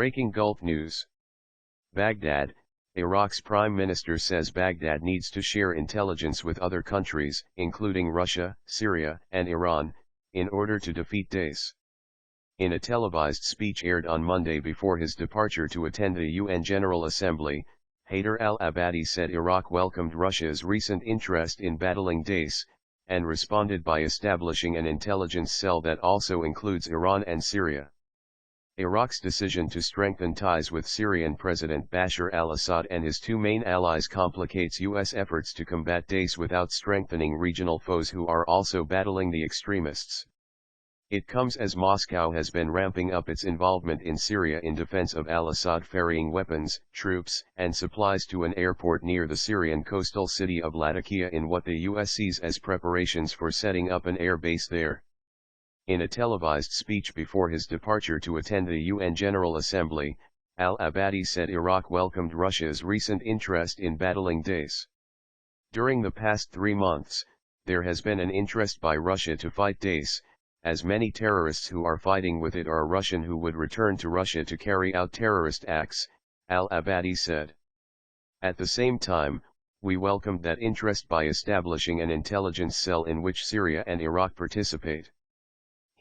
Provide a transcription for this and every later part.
Breaking Gulf News. Baghdad, Iraq's prime minister says Baghdad needs to share intelligence with other countries, including Russia, Syria, and Iran, in order to defeat Daesh. In a televised speech aired on Monday before his departure to attend the UN General Assembly, Haider Al Abadi said Iraq welcomed Russia's recent interest in battling Daesh, and responded by establishing an intelligence cell that also includes Iran and Syria. Iraq's decision to strengthen ties with Syrian President Bashar al-Assad and his two main allies complicates U.S. efforts to combat Daesh without strengthening regional foes who are also battling the extremists. It comes as Moscow has been ramping up its involvement in Syria in defense of al-Assad, ferrying weapons, troops, and supplies to an airport near the Syrian coastal city of Latakia in what the U.S. sees as preparations for setting up an air base there. In a televised speech before his departure to attend the UN General Assembly, Al-Abadi said Iraq welcomed Russia's recent interest in battling Daesh. During the past 3 months, there has been an interest by Russia to fight Daesh, as many terrorists who are fighting with it are Russian who would return to Russia to carry out terrorist acts, Al-Abadi said. At the same time, we welcomed that interest by establishing an intelligence cell in which Syria and Iraq participate.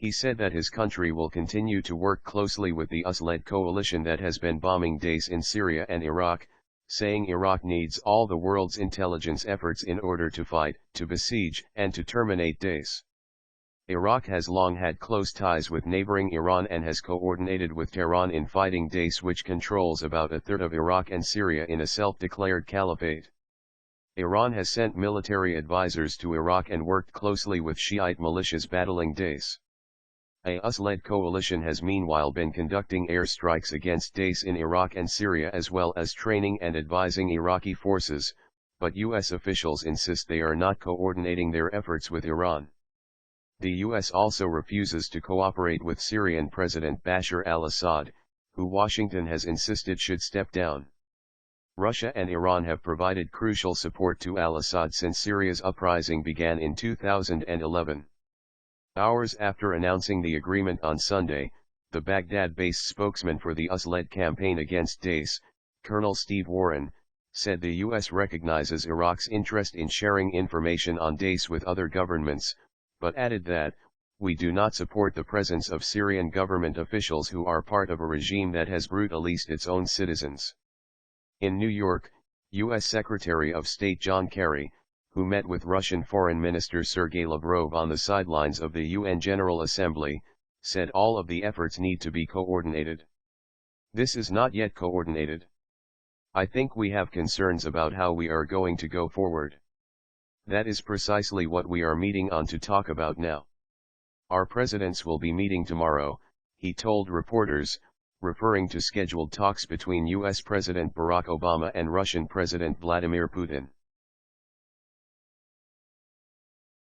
He said that his country will continue to work closely with the US-led coalition that has been bombing Daesh in Syria and Iraq, saying Iraq needs all the world's intelligence efforts in order to fight, to besiege, and to terminate Daesh. Iraq has long had close ties with neighboring Iran and has coordinated with Tehran in fighting Daesh, which controls about a third of Iraq and Syria in a self-declared caliphate. Iran has sent military advisors to Iraq and worked closely with Shiite militias battling Daesh. A US-led coalition has meanwhile been conducting airstrikes against Daesh in Iraq and Syria as well as training and advising Iraqi forces, but US officials insist they are not coordinating their efforts with Iran. The US also refuses to cooperate with Syrian President Bashar al-Assad, who Washington has insisted should step down. Russia and Iran have provided crucial support to al-Assad since Syria's uprising began in 2011. Hours after announcing the agreement on Sunday, the Baghdad-based spokesman for the US-led campaign against Daesh, Colonel Steve Warren, said the US recognizes Iraq's interest in sharing information on Daesh with other governments, but added that, "We do not support the presence of Syrian government officials who are part of a regime that has brutalized its own citizens." In New York, U.S. Secretary of State John Kerry, who met with Russian Foreign Minister Sergei Lavrov on the sidelines of the UN General Assembly, said all of the efforts need to be coordinated. "This is not yet coordinated. I think we have concerns about how we are going to go forward. That is precisely what we are meeting on to talk about now. Our presidents will be meeting tomorrow," he told reporters, referring to scheduled talks between U.S. President Barack Obama and Russian President Vladimir Putin.